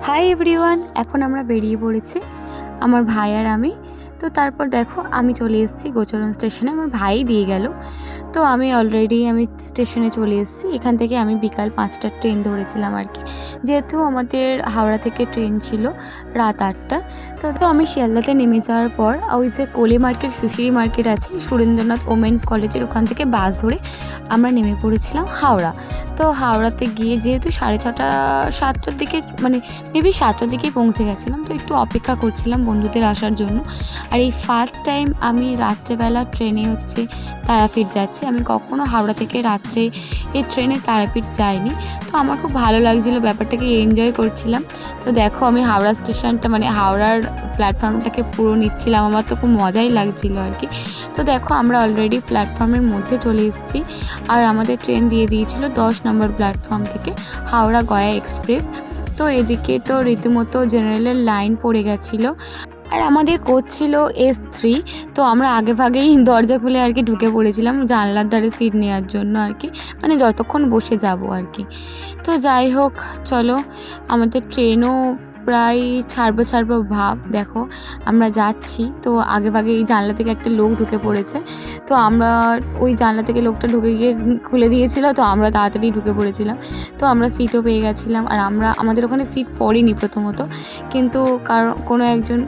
Hi everyone, এখন আমরা বেরিয়ে পড়েছি আমার ভাই আর আমি। তো তারপর দেখো আমি চলে এসেছি গোচরণ স্টেশনে, আমার ভাই দিয়ে গেল। তো আমি স্টেশনে চলে এসেছি। এখান থেকে আমি বিকাল 5টার ট্রেন ধরেছিলাম আর কি, যেহেতু আমাদের হাওড়া থেকে ট্রেন ছিল রাত 8টা। তো আমি শিয়ালদাতে নেমে যাওয়ার পর ওই যে কোলি মার্কেট, সিসিরি মার্কেট আছে, সুরেন্দ্রনাথ ওমেন্স কলেজের ওখান থেকে বাস ধরে আমরা নেমে পড়েছিলাম হাওড়া। তো হাওড়াতে গিয়ে যেহেতু 6:30 7টার দিকে, মানে মেবি 7টার দিকেই পৌঁছে গেছিলাম, তো একটু অপেক্ষা করছিলাম বন্ধুদের আসার জন্য। আর এই ফার্স্ট টাইম আমি রাত্রেবেলা ট্রেনে তারাপীঠ যাচ্ছি। আমি কখনো হাওড়া থেকে রাত্রে এই ট্রেনে তারাপীঠ যাইনি, তো আমার খুব ভালো লাগছিলো, ব্যাপারটাকে এনজয় করছিলাম। তো দেখো আমি হাওড়া স্টেশনটা, মানে হাওড়ার প্ল্যাটফর্মটাকে পুরো নিচ্ছিলাম, আমার তো খুব মজাই লাগছিলো আর কি। তো দেখো আমরা অলরেডি প্ল্যাটফর্মের মধ্যে চলে এসেছি, আর আমাদের ট্রেন দিয়ে দিয়েছিল 10 নম্বর প্ল্যাটফর্ম থেকে হাওড়া গয়া এক্সপ্রেস। তো এদিকে তো রীতিমতো জেনারেলের লাইন পড়ে গেছিলো, আর আমাদের কোচ ছিল S3। তো আমরা আগে ভাগেই দরজা খুলে আর কি ঢুকে পড়েছিলাম জানলার ধারে সিট নেওয়ার জন্য আর কি, মানে যতক্ষণ বসে যাব আর কি। তো যাই হোক, চলো আমাদের ট্রেনও প্রায় ছাড়বো ভাব। দেখো আমরা যাচ্ছি, তো আগে ভাগে এই জানলা থেকে একটা লোক ঢুকে পড়েছে। তো আমরা ওই জানলা থেকে লোকটা ঢুকে গিয়ে খুলে দিয়েছিল, তো আমরা তাড়াতাড়ি ঢুকে পড়েছিলাম। তো আমরা সিটও পেয়ে গেছিলাম, আর আমাদের ওখানে সিট পড়েনি প্রথমত, কিন্তু কোনো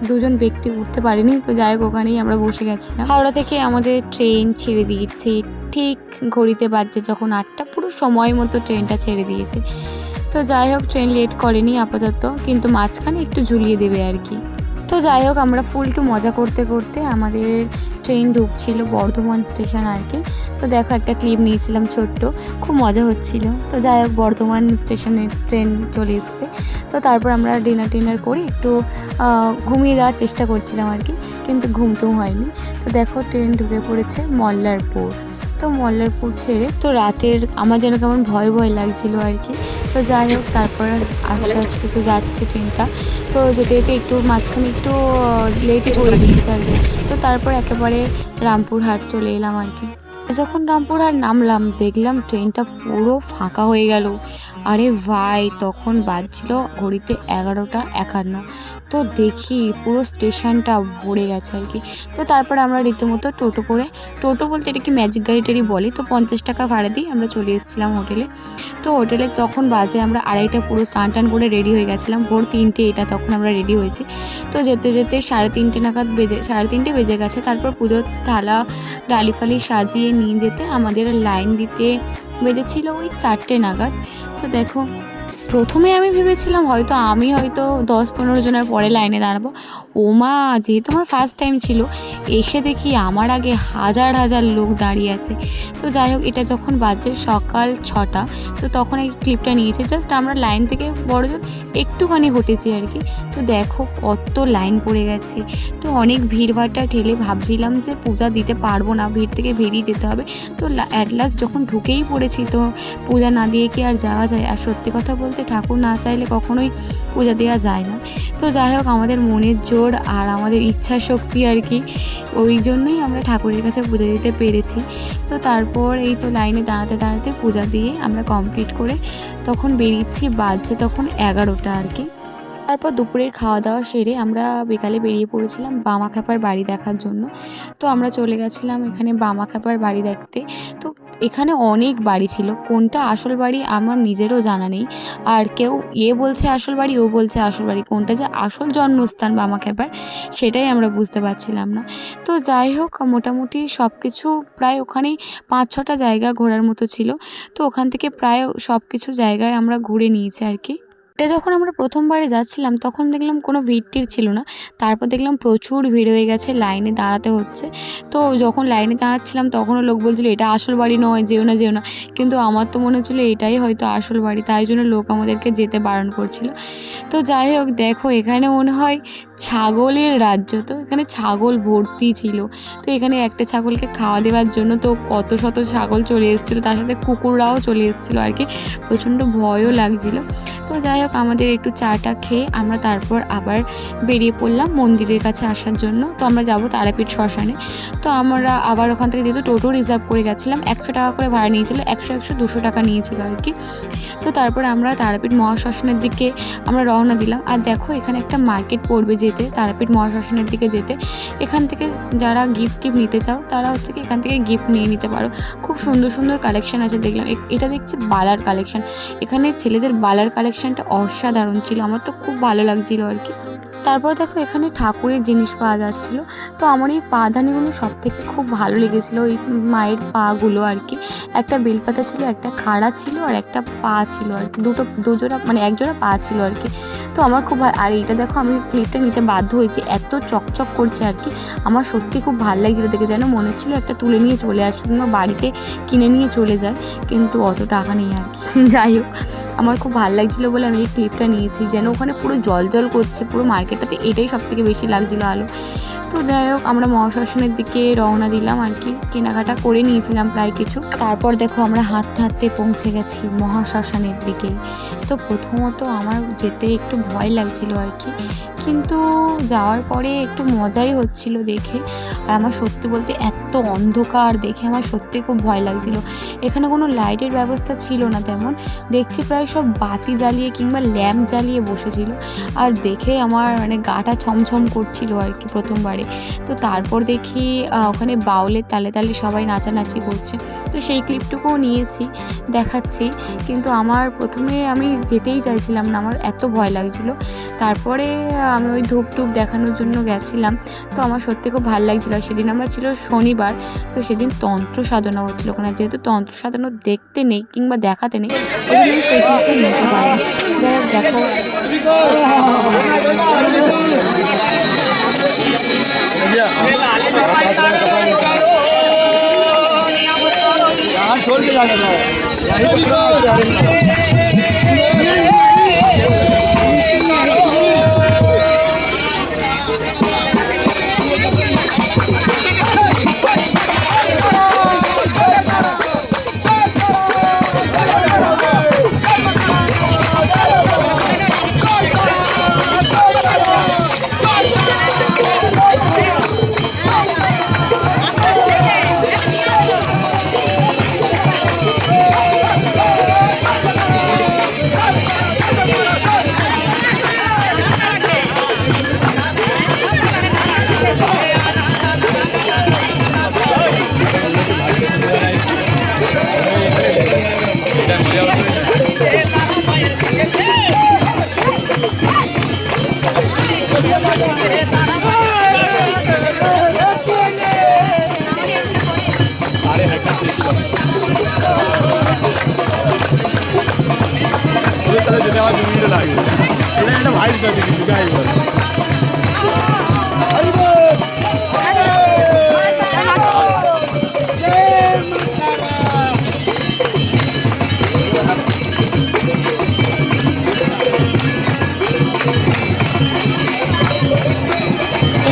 দুজন ব্যক্তি উঠতে পারেনি। তো যাই হোক, ওখানেই আমরা বসে গেছিলাম। হাওড়া থেকে আমাদের ট্রেন ছেড়ে দিয়েছে, ঠিক ঘড়িতে বাজছে যখন 8টা, পুরো সময় মতো ট্রেনটা ছেড়ে দিয়েছে। তো যাই হোক, ট্রেন লেট করেনি আপাতত, কিন্তু মাঝখানে একটু ঝুলিয়ে দেবে আর কি। তো যাই হোক, আমরা ফুলটু মজা করতে করতে আমাদের ট্রেন ঢুকছিল বর্ধমান স্টেশন আর কি। তো দেখো একটা ক্লিপ নিয়েছিলাম ছোট্ট, খুব মজা হচ্ছিল। তো যাই হোক, বর্ধমান স্টেশনে ট্রেন চলে এসছে। তো তারপর আমরা ডিনার করে একটু ঘুমিয়ে যাওয়ার চেষ্টা করছিলাম আর কি, কিন্তু ঘুমটুম হয়নি। তো দেখো ট্রেন ঢুকে পড়েছে মল্লারপুর। তো মল্লারপুর ছেড়ে তো রাতের আমার যেন কেমন ভয় ভয় লাগছিল আর কি। তো যাই হোক, তারপর আস্তে আস্তে তো যাচ্ছে ট্রেনটা। তো যেতে যেতে একটু মাঝখানে একটু লেটে করে দিচ্ছে আর কি। তো তারপর একেবারে রামপুরহাট চলে এলাম আর কি। যখন রামপুরহাট নামলাম, দেখলাম ট্রেনটা পুরো ফাঁকা হয়ে গেল। আরে ভাই, তখন বাজছিল ঘড়িতে 11টা 51। তো দেখি পুরো স্টেশনটা ভরে গেছে আর কি। তো তারপর আমরা রীতিমতো টোটো বলতে এটাকে ম্যাজিক গাড়িটারই বলে, তো 50 টাকা ভাড়া দিয়ে আমরা চলে এসেছিলাম হোটেলে। তো হোটেলে তখন বাজে আমরা 2:30, পুরো স্নান করে রেডি হয়ে গেছিলাম, ভোর 3টে এটা তখন আমরা রেডি হয়েছি। তো যেতে যেতে 3:30 বেজে গেছে। তারপর পুজোর থালা ডালি ফালি সাজিয়ে নিয়ে যেতে আমাদের লাইন দিতে বেজেছিল ওই 4টে নাগাদ। তো দেখো, প্রথমে আমি ভেবেছিলাম হয়তো 10-15 জনের পরে লাইনে দাঁড়াবো। ও মা, যেহেতু আমার ফার্স্ট টাইম ছিল, এসে দেখি আমার আগে হাজার হাজার লোক দাঁড়িয়ে আছে। তো যাই হোক, এটা যখন বাজে সকাল 6টা, তো তখন এই ক্লিপটা নিয়েছে। জাস্ট আমরা লাইন থেকে বড়জন একটুখানি ঘটেছি আর কি। তো দেখো কত লাইন পড়ে গেছে। তো অনেক ভিড়ভাড়টা ঠেলে ভাবছিলাম যে পূজা দিতে পারবো না, ভিড় থেকে বেরিয়ে যেতে হবে। তো অ্যাট লাস্ট যখন ঢুকেই পড়েছি, তো পূজা না দিয়ে কি আর যাওয়া যায়? আর সত্যি কথা বলতে, ঠাকুর না চাইলে কখনোই পূজা দেওয়া যায় না। তো যাই হোক, আমাদের মনের জোর আর আমাদের ইচ্ছা শক্তি আর কি, ওই জন্যই আমরা ঠাকুরের কাছে পূজা দিতে পেরেছি। তো তারপর এই তো লাইনে দাঁড়াতে দাঁড়াতে পূজা দিয়ে আমরা কমপ্লিট করে তখন বেরিয়েছি, বাজছে তখন 11টা আর কি। তারপর দুপুরের খাওয়া দাওয়া সেরে আমরা বিকালে বেরিয়ে পড়েছিলাম বামাখ্যাপার বাড়ি দেখার জন্য। তো আমরা চলে গেছিলাম এখানে বামাখ্যাপার বাড়ি দেখতে। তো এখানে অনেক বাড়ি ছিল, কোনটা আসল বাড়ি আমার নিজেরও জানা নেই। আর কেউ বলছে আসল বাড়ি, ও বলছে আসল বাড়ি, কোনটা যে আসল জন্মস্থান বামাখ্যাপার সেটাই আমরা বুঝতে পারছিলাম না। তো যাই হোক, মোটামুটি সব কিছু প্রায় ওখানেই 5-6টা জায়গা ঘোরার মতো ছিল। তো ওখান থেকে প্রায় সব কিছু জায়গায় আমরা ঘুরে নিয়েছি আর কি। এটা যখন আমরা প্রথমবারে যাচ্ছিলাম, তখন দেখলাম কোনো ভিড় ছিল না। তারপর দেখলাম প্রচুর ভিড় হয়ে গেছে, লাইনে দাঁড়াতে হচ্ছে। তো যখন লাইনে দাঁড়াচ্ছিলাম, তখনও লোক বলছিল এটা আসল বাড়ি নয়, যেও না। কিন্তু আমার তো মনে হচ্ছিলো এটাই হয়তো আসল বাড়ি, তাই জন্য লোক আমাদেরকে যেতে বারণ করছিল। তো যাই হোক, দেখো এখানে মনে হয় ছাগলের রাজ্য। তো এখানে ছাগল ভর্তি ছিল। তো এখানে একটা ছাগলকে খাওয়া দেওয়ার জন্য তো কত শত ছাগল চলে এসেছিলো, তার সাথে কুকুররাও চলে এসেছিলো আর কি। প্রচণ্ড ভয়ও লাগছিলো। তো যাই হোক, হোক আমাদের একটু চাটা খেয়ে আমরা তারপর আবার বেরিয়ে পড়লাম মন্দিরের কাছে আসার জন্য। তো আমরা যাব তারাপীঠ শ্মশানে। তো আমরা আবার ওখান থেকে যেহেতু টোটো রিজার্ভ করে গেছিলাম, 100 টাকা করে ভাড়া নিয়েছিল, 200 টাকা নিয়েছিল আর কি। তো তারপরে আমরা তারাপীঠ মহাশ্মশানের দিকে আমরা রওনা দিলাম। আর দেখো এখানে একটা মার্কেট পড়বে যেতে, তারাপীঠ মহাশ্মশানের দিকে যেতে। এখান থেকে যারা গিফট নিতে চাও তারা হচ্ছে কি এখান থেকে গিফট নিয়ে নিতে পারো। খুব সুন্দর সুন্দর কালেকশন আছে দেখলাম। এটা দেখছি বালার কালেকশন। এখানে ছেলেদের বালার কালেকশনটা অসাধারণ ছিল, আমার তো খুব ভালো লাগছিল আর কি। তারপর দেখো এখানে ঠাকুরের জিনিস পাওয়া যাচ্ছিলো। তো আমার এই পাদানিগুলো সব থেকে খুব ভালো লেগেছিলো, ওই মায়ের পাগুলো আর কি। একটা বেলপাতা ছিল, একটা খাড়া ছিল, আর একটা পা ছিল আর কি, দুজোড়া মানে একজোড়া পা ছিল আর কি। তো আমার খুব আর এইটা দেখো আমি ক্লিপটা নিতে বাধ্য হয়েছি, এত চকচক করছে আর কি। আমার সত্যি খুব ভালো লাগছিলো দেখে, যেন মনে হচ্ছিলো একটা তুলে নিয়ে চলে আসি কিংবা বাড়িতে কিনে নিয়ে চলে যায়, কিন্তু অত টাকা নেই আর কি। যাই হোক, আমার খুব ভালো লাগছিলো বলে আমি এই ক্লিপটা নিয়েছি। যেন ওখানে পুরো জল জল করছে পুরো মার্কেটটাতে, এটাই সব থেকে বেশি লাগছিলো আলো। তো যাই হোক আমরা মহাশ্মশানের দিকে রওনা দিলাম আর কি, কেনাকাটা করে নিয়েছিলাম প্রায় কিছু। তারপর দেখো আমরা হাঁটতে হাঁটতে পৌঁছে গেছি মহাশ্মশানের দিকে। তো প্রথমত আমার যেতে একটু ভয় লাগছিল আর কি, কিন্তু যাওয়ার পরে একটু মজাই হচ্ছিল দেখে। আর আমার সত্যি বলতে এত অন্ধকার দেখে আমার সত্যি খুব ভয় লাগছিল। এখানে কোনো লাইটের ব্যবস্থা ছিল না তেমন, দেখছি প্রায় সব বাতি জ্বালিয়ে কিংবা ল্যাম্প জ্বালিয়ে বসেছিল। আর দেখে আমার মানে গাটা ছমছম করছিল আর কি প্রথমবারে। তো তারপর দেখি ওখানে বাউলের তালে তালে সবাই নাচানাচি করছে। তো সেই ক্লিপটুকুও নিয়েছি, দেখাচ্ছি। কিন্তু আমার প্রথমে আমি যেতেই চাইছিলাম না, আমার এত ভয় লাগছিল। তারপরে আমি ওই ধূপ টুপ দেখানোর জন্য গেছিলাম। তো আমার সত্যি খুব ভালো লাগছিলো। সেদিন আমরা ছিল শনিবার, তো সেদিন তন্ত্র সাধনা হচ্ছিলো ওখানে। যেহেতু তন্ত্র সাধনা দেখতে নেই কিংবা দেখাতে নেই, ওই জন্য নিতে পারি। দেখো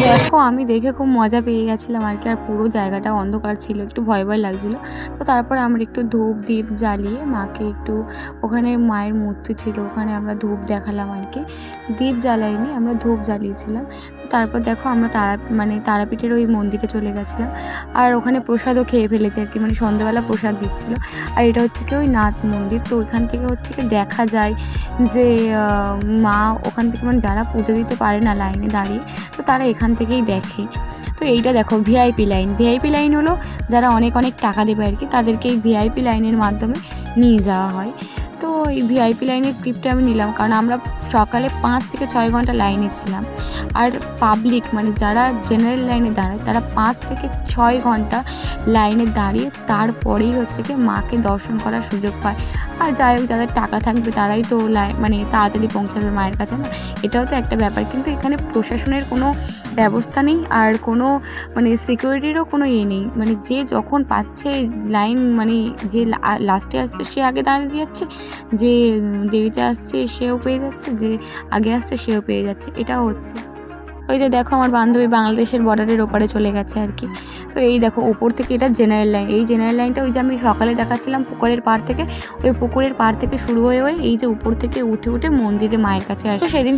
দেখো আমি দেখে খুব মজা পেয়ে গেছিলাম আর কি। আর পুরো জায়গাটা অন্ধকার ছিল, একটু ভয় ভয় লাগছিলো। তো তারপর আমরা একটু ধূপ দ্বীপ জ্বালিয়ে মাকে একটু, ওখানে মায়ের মূর্তি ছিল ওখানে আমরা ধূপ দেখালাম আর কি। দ্বীপ জ্বালাইনি, আমরা ধূপ জ্বালিয়েছিলাম। তো তারপর দেখো আমরা তারাপীঠের ওই মন্দিরে চলে গেছিলাম। আর ওখানে প্রসাদও খেয়ে ফেলেছে আর কি, মানে সন্ধ্যেবেলা প্রসাদ দিচ্ছিলো। আর এটা হচ্ছে কি ওই নাথ মন্দির। তো ওইখান থেকে হচ্ছে কি দেখা যায় যে মা ওখান থেকে মানে যারা পুজো দিতে পারে না লাইনে দাঁড়িয়ে, তো তারা এখান থেকেই দেখে। তো এইটা দেখো ভিআইপি লাইন। ভিআইপি লাইন হলো যারা অনেক অনেক টাকা দেবে আর কি, তাদেরকে এই ভিআইপি লাইনের মাধ্যমে নিয়ে যাওয়া হয়। তো এই ভিআইপি লাইনের ক্লিপটা আমি নিলাম, কারণ আমরা সকালে 5 থেকে 6 ঘন্টা লাইনে ছিলাম। আর পাবলিক মানে যারা জেনারেল লাইনে দাঁড়ায় তারা 5 থেকে 6 ঘন্টা লাইনে দাঁড়িয়ে তারপরেই হচ্ছে কি মাকে দর্শন করার সুযোগ পায়। আর যাই হোক, যাদের টাকা থাকবে তারাই তো মানে তাড়াতাড়ি পৌঁছাবে মায়ের কাছে না, এটাও তো একটা ব্যাপার। কিন্তু এখানে প্রশাসনের কোনো ব্যবস্থা নেই, আর কোনো মানে সিকিউরিটিরও কোনো ইয়ে নেই। মানে যে যখন পাচ্ছে লাইন, মানে যে লাস্টে আসছে সে আগে দাঁড়িয়ে যাচ্ছে, যে দেরিতে আসছে সেও পেয়ে যাচ্ছে, যে আগে আসছে সেও পেয়ে যাচ্ছে, এটাও হচ্ছে। ওই যে দেখো আমার বান্ধবী বাংলাদেশের বর্ডারের ওপারে চলে গেছে আর কি। তো এই দেখো ওপর থেকে এটা জেনারেল লাইন, এই জেনারেল লাইনটা ওই যে আমি সকালে দেখাচ্ছিলাম পুকুরের পাড় থেকে, ওই পুকুরের পাড় থেকে শুরু হয়ে এই যে উপর থেকে উঠে উঠে মন্দিরে মায়ের কাছে আসে। তো সেদিন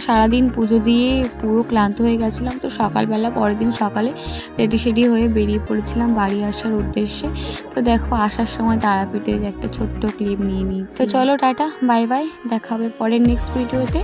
সারাদিন পুজো দিয়ে পুরো ক্লান্ত হয়ে গেছিলাম। তো সকালবেলা পরের দিন সকালে রেডি সেডি হয়ে বেরিয়ে পড়েছিলাম বাড়ি আসার উদ্দেশ্যে। তো দেখো আসার সময় তারাপীঠের একটা ছোট্ট ক্লিপ নিয়ে নিয়েছি। তো চলো টাটা, বাই বাই, দেখা হবে পরের নেক্সট ভিডিওতে।